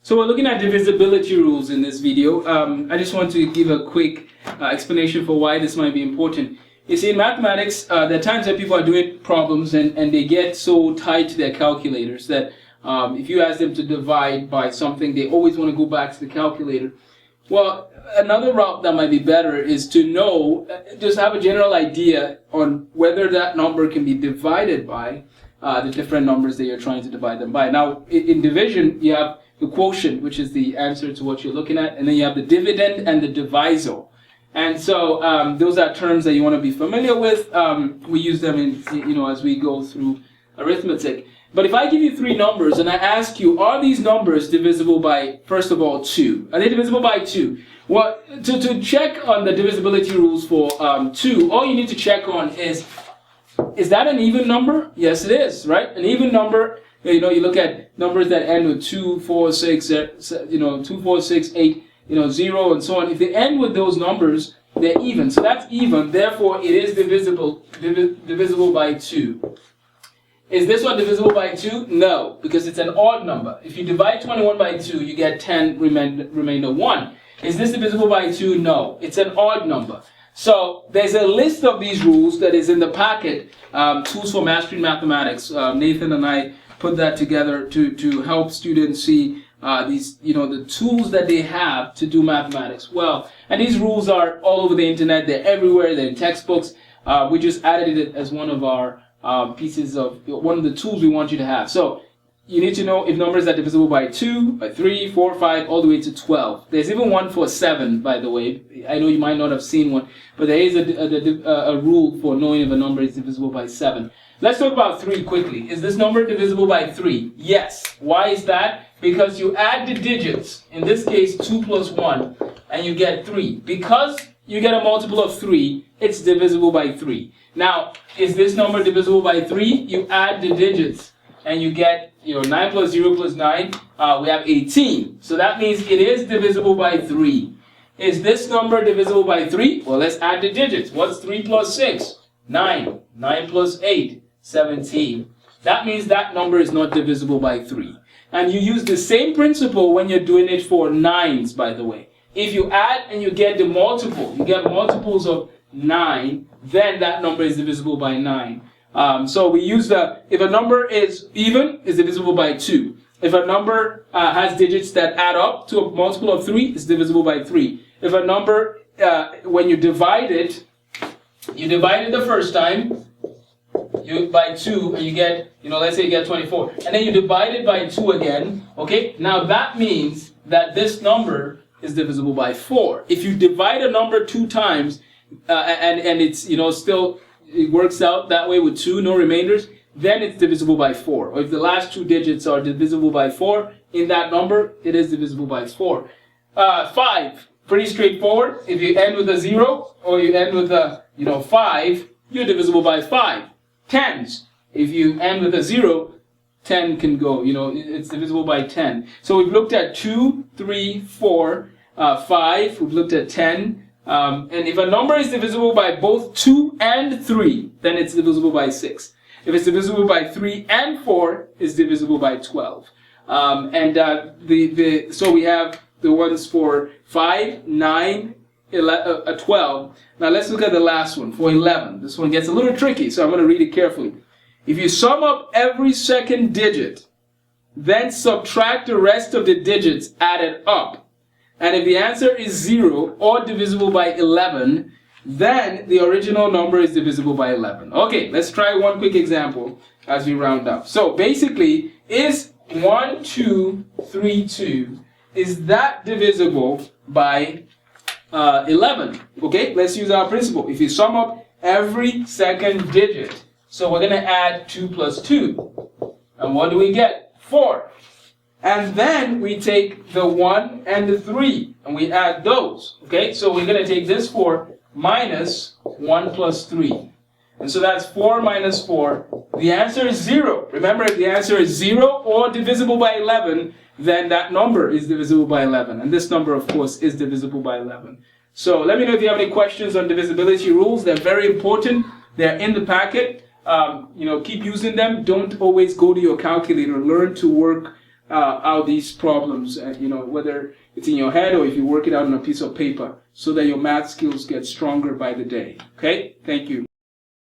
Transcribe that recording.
So we're looking at divisibility rules in this video. I just want to give a quick explanation for why this might be important. You see, in mathematics, there are times that people are doing problems and they get so tied to their calculators that if you ask them to divide by something, they always want to go back to the calculator. Well, another route that might be better is to know, just have a general idea on whether that number can be divided by the different numbers that you're trying to divide them by. Now, in division, you have the quotient, which is the answer to what you're looking at, and then you have the dividend and the divisor. And so those are terms that you want to be familiar with. We use them in, as we go through arithmetic. But if I give you three numbers and I ask you, are these numbers divisible by, first of all, 2? Are they divisible by 2? Well, to check on the divisibility rules for 2, all you need to check on is that an even number? Yes, it is, right? An even number, you look at numbers that end with 2, 4, 6, 2, 4, 6, 8, 0, and so on. If they end with those numbers, they're even. So that's even. Therefore, it is divisible by 2. Is this one divisible by 2? No, because it's an odd number. If you divide 21 by 2, you get 10 remainder 1. Is this divisible by 2? No, it's an odd number. So there's a list of these rules that is in the packet, Tools for Mastering Mathematics. Nathan and I put that together to help students see these, the tools that they have to do mathematics well. And these rules are all over the internet. They're everywhere. They're in textbooks. We just added it as one of our pieces of one of the tools we want you to have. So you need to know if numbers are divisible by 2, by 3, 4, 5, all the way to 12. There's even one for 7, by the way. I know you might not have seen one, but there is a rule for knowing if a number is divisible by 7. Let's talk about 3 quickly. Is this number divisible by 3? Yes. Why is that? Because you add the digits, in this case 2 plus 1, and you get 3. Because you get a multiple of 3, it's divisible by 3. Now, is this number divisible by 3? You add the digits, and you get 9 plus 0 plus 9, we have 18. So that means it is divisible by 3. Is this number divisible by 3? Well, let's add the digits. What's 3 plus 6? 9. 9 plus 8? 17. That means that number is not divisible by 3. And you use the same principle when you're doing it for 9s, by the way. If you add and you get the multiple, you get multiples of 9, then that number is divisible by 9. So we use if a number is even, is divisible by 2. If a number has digits that add up to a multiple of 3, it's divisible by 3. If a number, when you divide it the first time, by 2, and you get, let's say you get 24. And then you divide it by 2 again, okay? Now that means that this number is divisible by 4. If you divide a number 2 times, and it's, still, it works out that way with 2, no remainders, then it's divisible by 4. Or if the last 2 digits are divisible by 4 in that number, it is divisible by 4. 5, pretty straightforward. If you end with a 0 or you end with a 5, you're divisible by 5. 10s, if you end with a 0, 10 can go. It's divisible by 10. So we've looked at 2, 3, 4, 5. We've looked at 10. And if a number is divisible by both 2 and 3, then it's divisible by 6. If it's divisible by 3 and 4, it's divisible by 12. So we have the ones for 5, 9, 12. Now let's look at the last one, for 11. This one gets a little tricky, so I'm going to read it carefully. If you sum up every second digit, then subtract the rest of the digits added up, and if the answer is 0 or divisible by 11, then the original number is divisible by 11. Okay, let's try one quick example as we round up. So basically, is 1, 2, 3, 2, is that divisible by 11? Okay, let's use our principle. If you sum up every second digit, so we're going to add 2 plus 2. And what do we get? 4. And then we take the 1 and the 3, and we add those. Okay, so we're going to take this 4 minus 1 plus 3. And so that's 4 minus 4. The answer is 0. Remember, if the answer is 0 or divisible by 11, then that number is divisible by 11. And this number, of course, is divisible by 11. So let me know if you have any questions on divisibility rules. They're very important. They're in the packet. Keep using them. Don't always go to your calculator. Learn to work out these problems, whether it's in your head or if you work it out on a piece of paper, so that your math skills get stronger by the day. Okay? Thank you.